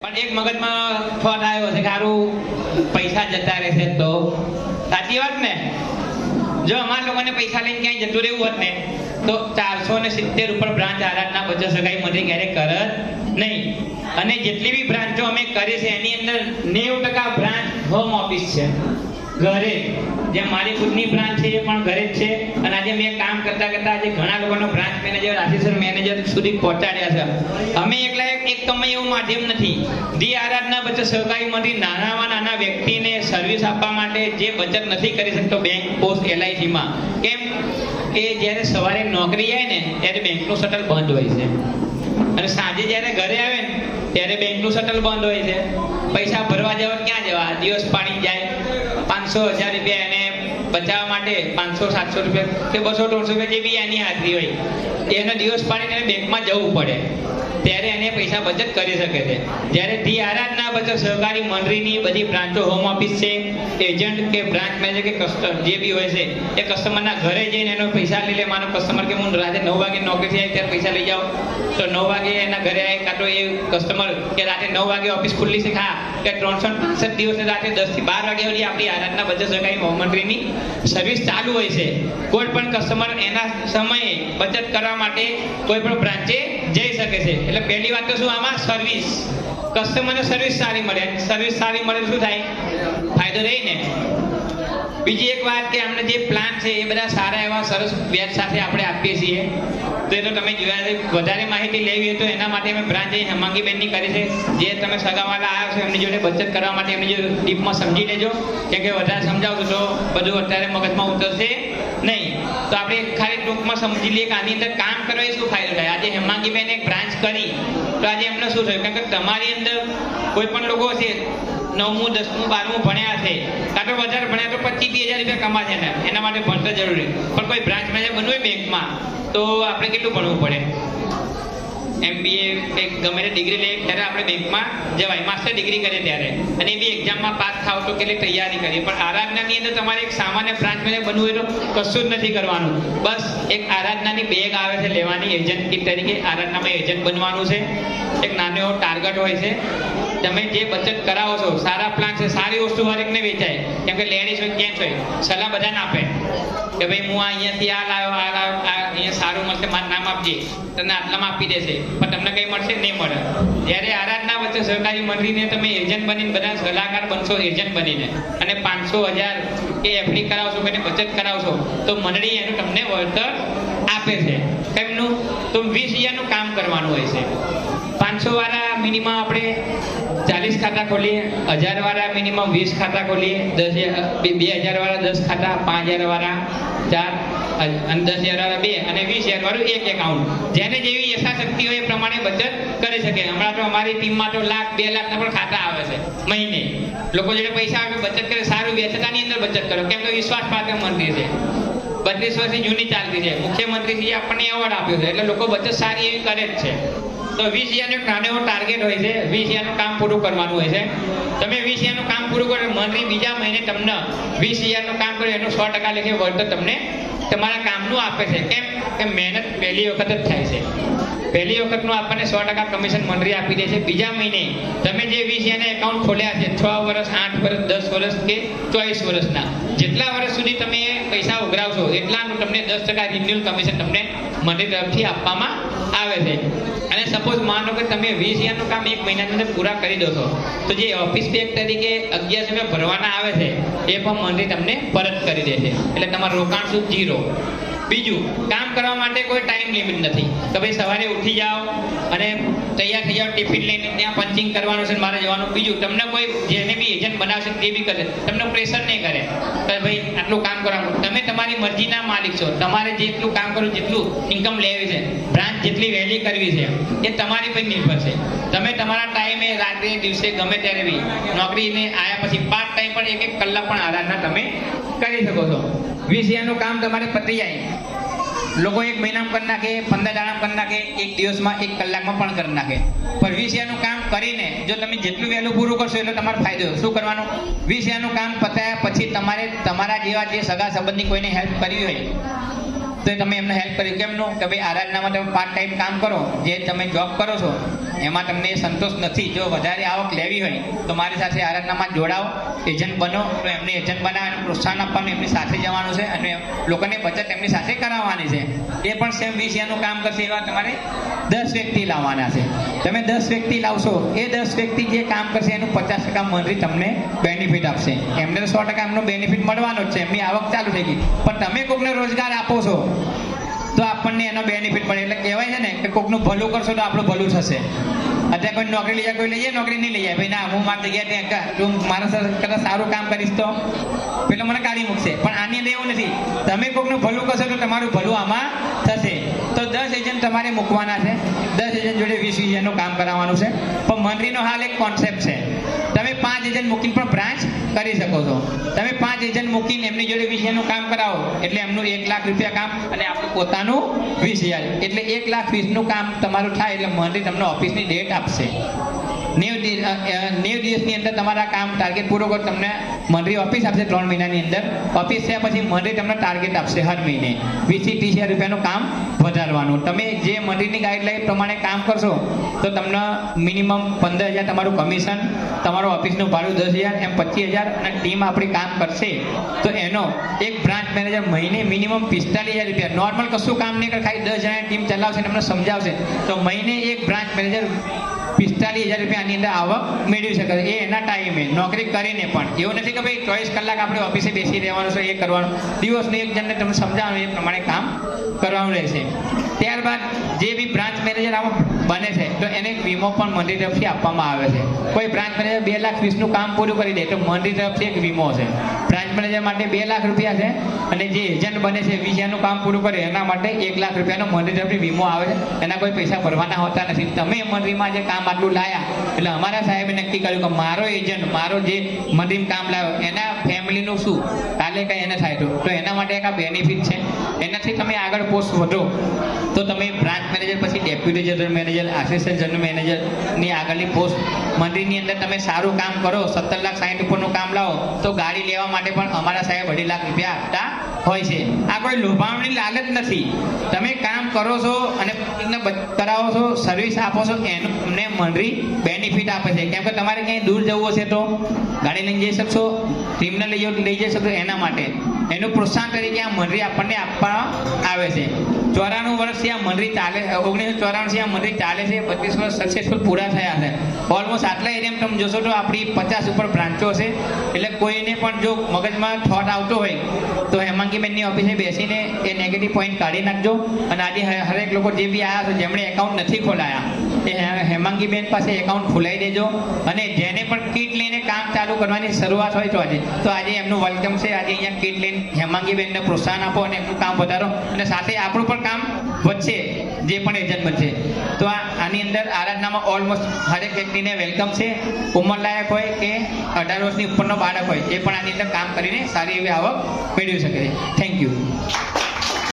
પણ એક મગજમાં થોટ આવ્યો છે કે સારું પૈસા જતા રહેશે તો સાચી વાત ને. જો અમારા લોકોને પૈસા લઈને ક્યાંય જતું રહેવું હોત ને તો 470 ઉપર બ્રાન્ચ આરાધના બચત સહકારી મંડળી ક્યારેય કરત નહીં. અને જેટલી બી બ્રાન્ચો અમે કરી છે એની અંદર 90% બ્રાન્ચ હોમ ઓફિસ છે, ઘરે. જેમ મારી ખુદની બ્રાન્ચ છે એ પણ ઘરે જ છે. અને આજે મેં કામ કરતા કરતા આજે ઘણા લોકોનો બ્રાન્ચ મેનેજર, આસિસ્ટન્ટ મેનેજર સુધી પહોંચાડ્યા છે. અમે એકલા એક કમાઈ એવું માધ્યમ નથી. ધી આરાધના બચત સહકારી મંડળી નાનામાં નાના વ્યક્તિને સર્વિસ આપવા માટે જે બચત નથી કરી શકતો બેંક, પોસ્ટ, LICમાં, કેમ કે જ્યારે સવારે નોકરી જાય ને ત્યારે બેંકનું શટલ બંધ હોય છે અને સાંજે જ્યારે ઘરે આવે ને ત્યારે બેંકનું શટલ બંધ હોય છે. પૈસા ભરવા જવા ક્યાં જવા, દિવસ પાણી જાય. 500-1000 રૂપિયા એને બચાવવા માટે 500-700 રૂપિયા કે 200-300 રૂપિયા જે બી એની હાજરી હોય એનો દિવસ પાડીને બેંકમાં જવું પડે, ત્યારે એને પૈસા બચત કરી શકે છે. જ્યારે ધી આરાધના બચત સહકારી મંડળીની બધી બ્રાન્ચો, હોમ ઓફિસ છે, એજન્ટ કે બ્રાન્ચ મેનેજર કે કસ્ટમર જે બી હોય છે એ કસ્ટમરના ઘરે જઈને એનો પૈસા લઈ લે. માનો કસ્ટમર કે હું રાતે 9 વાગે નોકરીથી આવી ત્યારે પૈસા લઈ જાઓ તો 9 વાગે એના ઘરે આવે, કાં તો એ કસ્ટમર કે રાતે 9 વાગે ઓફિસ ખુલ્લી છે કે 365 દિવસે રાતે 10 થી 12 વાગ્યા સુધી આપણી આરાધના બચત સહકારી મંડળીની સર્વિસ ચાલુ હોય છે. કોઈ પણ કસ્ટમર એના સમયે બચત કરવા માટે કોઈ પણ બ્રાન્ચે જઈ શકે છે. એટલે પહેલી વાત તો શું, આમાં સર્વિસ, કસ્ટમરને સર્વિસ સારી મળે. સર્વિસ સારી મળે શું થાય, ફાયદો રહે ને. બીજી એક વાત કે અમને જે પ્લાન છે એ બધા સારા એવા સરસ વ્યાજ સાથે આપણે આપીએ છીએ. તો એ તો તમે જોયા છે. વધારે માહિતી લેવી હોય તો એના માટે અમે બ્રાન્ચ અહીં હેમાંગીબેનની કરી છે. જે તમે સગાવાલા આવ્યા છો એમની જોડે બચત કરવા માટે એમની જોડે ડીપમાં સમજી લેજો, કેમ કે વધારે સમજાવું તો બધું અત્યારે મગજમાં ઉતરશે નહીં. તો આપણે ખાલી ટૂંકમાં સમજી લઈએ કે આની અંદર કામ કરવા એ શું ફાયદો થાય. આજે હેમાંગીબેન એક બ્રાન્ચ કરી તો આજે એમને શું થયું, કારણ કે તમારી અંદર કોઈ પણ લોકો છે 9મું 10મું 12મું ભણ્યા છે, કાં તો વધારે ભણ્યા તો 25-30 હજાર રૂપિયા કમા છે ને, એના માટે ભણતર જરૂરી. પણ કોઈ બ્રાન્ચ મેનેજર બનવું હોય બેંકમાં તો આપણે કેટલું ભણવું પડે. MBA કંઈક ગમે તે ડિગ્રી લઈએ ત્યારે આપણે બેંકમાં જવાય, માસ્ટર ડિગ્રી કરીએ ત્યારે, અને એ બી એક્ઝામમાં પાસ થાવ તો કેટલી તૈયારી કરીએ. પણ આરાધનાની અંદર તમારે એક સામાન્ય બ્રાન્ચ મેનેજર બનવું હોય તો કશું જ નથી કરવાનું. બસ એક આરાધનાની બેગ આવે છે લેવાની, એજન્ટ કીટ તરીકે આરાધનામાં એજન્ટ બનવાનું છે. એક નાનો એવો ટાર્ગેટ હોય છે. તમે જે બચત કરાવો છો, સારા પ્લાન છે, સારી વસ્તુ હરેકને વેચાય. કેમ કે લેડીઝ હોય, જેન્ટ્સ હોય, સલાહ બધાને આપે કે ભાઈ હું અહીંયાથી આ લાવ્યો, અહીંયા સારું મળશે, મારું નામ આપજે, તમને આટલામાં આપી દેશે. પણ તમને કંઈ મળશે નહીં મળે. જ્યારે આરાધના વચ્ચે સહકારી મંડળીને તમે એજન્ટ બનીને બધા સલાહકાર બનશો, એજન્ટ બનીને, અને 500-1000 કે FD કરાવશો કે બચત કરાવશો તો મંડળી એનું તમને વળતર આપે છે. કેમનું, તો 20,000નું કામ કરવાનું હોય છે. 500 વાળા મિનિમમ આપણે 40 ખાતા ખોલીએ, 1000 વાળા મિનિમમ 20 ખાતા ખોલીએ, 2000 વાળા 10 ખાતા, 5000 વાળા 4 અને 10,000 વાળા 2 અને 20,000 વાળું 1 એકાઉન્ટ. જેને જેવી યથાશક્તિ હોય એ પ્રમાણે બચત કરી શકે. હમણાં તો અમારી ટીમમાં તો 1 લાખ 2 લાખના પણ ખાતા આવે છે મહિને. લોકો જોડે પૈસા આવે બચત કરે, સારું વ્યવસ્થાની અંદર બચત કરો, કેમ કે વિશ્વાસપાત્ર મંડળી છે, 32 વર્ષથી જૂની ચાલતી છે. મુખ્યમંત્રીજી આપણને એવોર્ડ આપ્યો છે, એટલે લોકો બચત સારી એવી કરે જ છે. તો 20,000નું નાનો એવો ટાર્ગેટ હોય છે. 20,000નું કામ પૂરું કરવાનું હોય છે. તમે 20,000નું કામ પૂરું કરો, મંડળી બીજા મહિને તમને 20,000નું કામ કર્યું એનું 100% લેખે વળતર તમને તમારા કામનું આપે છે. કેમ કે મહેનત પહેલી વખત જ થાય છે. પહેલી વખતનું આપણને 100% કમિશન મંડળી આપી દે છે. બીજા મહિને તમે જે 20,000ના એકાઉન્ટ ખોલ્યા છે, 6 વર્ષ, 8 વર્ષ, 10 વર્ષ કે 24 વર્ષના, જેટલા વર્ષ સુધી તમે પૈસા ઉઘરાવશો એટલાનું તમને 10% રિન્યુઅલ કમિશન તમને મંડળી તરફથી આપવામાં આવે છે. અને સપોઝ માનો કે તમે 20,000નું કામ 1 મહિનાની અંદર પૂરા કરી દો છો તો જે ઓફિસ બેગ તરીકે 1100 ભરવાના આવે છે એ પણ મંડળી તમને પરત કરી દે છે. એટલે તમારું રોકાણ શું, 0. બીજું, કામ કરવા માટે કોઈ ટાઈમ લિમિટ નથી કે ભાઈ સવારે ઉઠી જાઓ અને તૈયાર થઈ જાઓ, ટિફિન લઈને ત્યાં પંચિંગ કરવાનું છે, મારે જવાનું. બીજું, તમને કોઈ જેને બી એજન્ટ બનાવશે તે બી કરે, તમને પ્રેશર નહીં કરે કે ભાઈ આટલું કામ કરવાનું. તમે તમારી મરજીના માલિક છો. તમારે જેટલું કામ કરવું, જેટલું ઇન્કમ લેવી છે, બ્રાન્ચ જેટલી વહેલી કરવી છે એ તમારી પર નિર્ભર છે. તમે તમારા ટાઈમે રાત્રે દિવસે ગમે ત્યારે બી નોકરીને આવ્યા પછી પાર્ટ ટાઈમ પણ 1-1 કલાક પણ આરાધના તમે કરી શકો છો. 20,000નું કામ તમારે પતી જાય. લોકો 1 મહિનામાં કરી નાખે, 15 દાડામાં કરી નાખે, 1 દિવસમાં 1 કલાકમાં પણ કરી નાખે. પણ 20,000નું કામ કરીને જો તમે જેટલું વહેલું પૂરું કરશો એટલો તમારો ફાયદો. શું કરવાનું, 20,000નું કામ પતાયા પછી તમારે તમારા જેવા જે સગા સંબંધી કોઈને હેલ્પ કરવી હોય તો તમે એમને હેલ્પ કરી. કેમનું, કે ભાઈ આરાધનામાં તમે પાર્ટ ટાઈમ કામ કરો, જે તમે જોબ કરો છો એમાં તમને સંતોષ નથી, જો વધારે આવક લેવી હોય તો મારી સાથે આરાધનામાં જોડાઓ, એજન્ટ બનો. તો એમને એજન્ટ બનાવવાનું પ્રોત્સાહન આપવાનું, એમની સાથે જવાનું છે અને લોકોને બચત એમની સાથે કરાવવાની છે. એ પણ સેમ 20,000નું કામ કરશે એવા તમારે 10 વ્યક્તિ લાવવાના છે. તમે 10 વ્યક્તિ લાવશો, એ 10 વ્યક્તિ જે કામ કરશે એનું 50% મંત્રી તમને બેનિફિટ આપશે. એમને તો 100% એમનો બેનિફિટ મળવાનો જ છે, એમની આવક ચાલુ થઈ ગઈ. પણ તમે કોઈકને રોજગાર આપો છો તો આપણને એનો બેનિફિટ મળે. એટલે કહેવાય છે ને કે કોઈકનું ભલું કરશો તો આપણું ભલું થશે. અત્યારે કોઈ નોકરી લઈ જાય, કોઈ લઈ જાય, નોકરી નહીં લઈ જાય, ભાઈ ના હું મારી જગ્યાએ ત્યાં તું મારા સાથે કદાચ સારું કામ કરીશ તો પેલો મને કાઢી મૂકશે. પણ આની અંદર એવું નથી, તમે કોઈકનું ભલું કરશો તો તમારું ભલું આમાં થશે. તો 10 એજન્ટ તમારે મૂકવાના છે. 10 એજન્ટ જોડે 20,000નું કામ કરાવવાનું છે. પણ મંડળીનો હાલ એક કોન્સેપ્ટ છે, તમે 5 એજન્ટ મૂકીને પણ બ્રાન્ચ કરી શકો છો. તમે 5 એજન્ટ મૂકીને એમની જોડે 20,000નું કામ કરાવો એટલે એમનું 1 લાખ રૂપિયા કામ અને આપણું પોતાનું 20,000, એટલે 1,20,000નું કામ તમારું થાય. એટલે મંડળી તમને ઓફિસની ડેટ આપશે. 90 દિવસની અંદર તમારા કામ ટાર્ગેટ પૂરો કરો, તમને મંડળી ઓફિસ આપશે. 3 મહિનાની અંદર ઓફિસ થયા પછી મંડળી તમને ટાર્ગેટ આપશે હર મહિને 20,000 થી 30,000 રૂપિયાનું કામ વધારવાનું. તમે જે મંડળીની ગાઈડલાઈન પ્રમાણે કામ કરશો તો તમને મિનિમમ 15,000 તમારું કમિશન, તમારું ઓફિસનું ભાડું 10,000, એમ 25,000. અને ટીમ આપણી કામ કરશે તો એનો એક બ્રાન્ચ મેનેજર મહિને મિનિમમ 45,000 રૂપિયા, નોર્મલ કશું કામ નહીં કરે, ખાલી 10 જણાની ટીમ ચલાવશે, તમને સમજાવશે તો મહિને એક બ્રાન્ચ મેનેજર 45,000 રૂપિયાની અંદર આવક મેળવી શકે છે. એ એના ટાઈમે નોકરી કરીને પણ. એવું નથી કે ભાઈ 24 કલાક આપણે ઓફિસે બેસી રહેવાનું છે, એ કરવાનું. દિવસનું એક જણને તમે સમજાવવાનું, એ પ્રમાણે કામ કરવાનું રહેશે. ત્યારબાદ જે બી બ્રાન્ચ મેનેજર આમાં બને છે તો એને એક વીમો પણ મંડળી તરફથી આપવામાં આવે છે. કોઈ બ્રાન્ચ મેનેજર 2,20,000નું કામ પૂરું કરી દે તો મંડળી તરફથી એક વીમો છે. બ્રાન્ચ મેનેજર માટે 2 લાખ રૂપિયા છે અને જે એજન્ટ બને છે 20,000નું કામ પૂરું કરે એના માટે 1 લાખ રૂપિયાનો મંડળી તરફથી વીમો આવે છે. એના કોઈ પૈસા ભરવાના હોતા નથી. તમે મંડળીમાં જે કામ આટલું લાયા એટલે અમારા સાહેબે નક્કી કર્યું કે મારો એજન્ટ, મારો જે મંડળીમાં કામ લાવ્યો એના ફેમિલીનું શું કાલે કંઈ એને થાય તો એના માટે એક આ બેનિફિટ છે. એનાથી તમે આગળ પોસ્ટ વધો તો તમે બ્રાન્ચ મેનેજર પછી deputy general manager, assistant general મેનેજરની આગળની પોસ્ટ મંડળીની અંદર તમે સારું કામ કરો, 17,60,000 ઉપરનું કામ લાવો તો ગાડી લેવા માટે પણ અમારા સાહેબ 2.5 લાખ રૂપિયા આપતા હોય છે. આ કોઈ લોભામણી લાલચ નથી. તમે કામ કરો છો અને કરાવો છો, સર્વિસ આપો છો, એનું અમને મંડળી બેનિફિટ આપે છે. કેમ કે તમારે ક્યાંય દૂર જવું હશે તો ગાડી લઈને જઈ શકશો, ટીમને લઈ જઈ શકશો. એના માટે એનું પ્રોત્સાહન તરીકે આ મંડળી આપણને આપવામાં આવે છે. 94 વર્ષથી આ મંડળી ચાલે, 1994થી આ મંડળી ચાલે છે. 32 વર્ષ સક્સેસફુલ પૂરા થયા છે. ઓલમોસ્ટ આટલા એરિયામાં તમે જોશો તો આપણી 50 ઉપર બ્રાન્ચો છે. એટલે કોઈને પણ જો મગજમાં થોટ આવતો હોય તો હેમાંગીબેનની ઓફિસે બેસીને એ નેગેટિવ પોઈન્ટ કાઢી નાખજો. અને આજે હરેક લોકો જે બી આવ્યા છે જેમણે એકાઉન્ટ નથી ખોલાયા એ હેમાંગીબેન પાસે એકાઉન્ટ ખોલાવી દેજો. અને જેને પણ કીટ લઈને કામ ચાલુ કરવાની શરૂઆત હોય તો આજે એમનું વેલકમ છે. આજે અહીંયા કીટ લઈને હેમાંગીબેનને પ્રોત્સાહન આપો અને એમનું કામ વધારો અને સાથે આપણું પણ કામ વધશે જે પણ એજન્ટ બનશે. તો આની અંદર આરાધનામાં ઓલમોસ્ટ હરેક વ્યક્તિને વેલકમ છે. ઉંમરલાયક હોય કે 18 વર્ષની ઉપરનો બાળક હોય એ પણ આની અંદર કામ કરીને સારી એવી આવક મેળવી શકે છે. Thank you.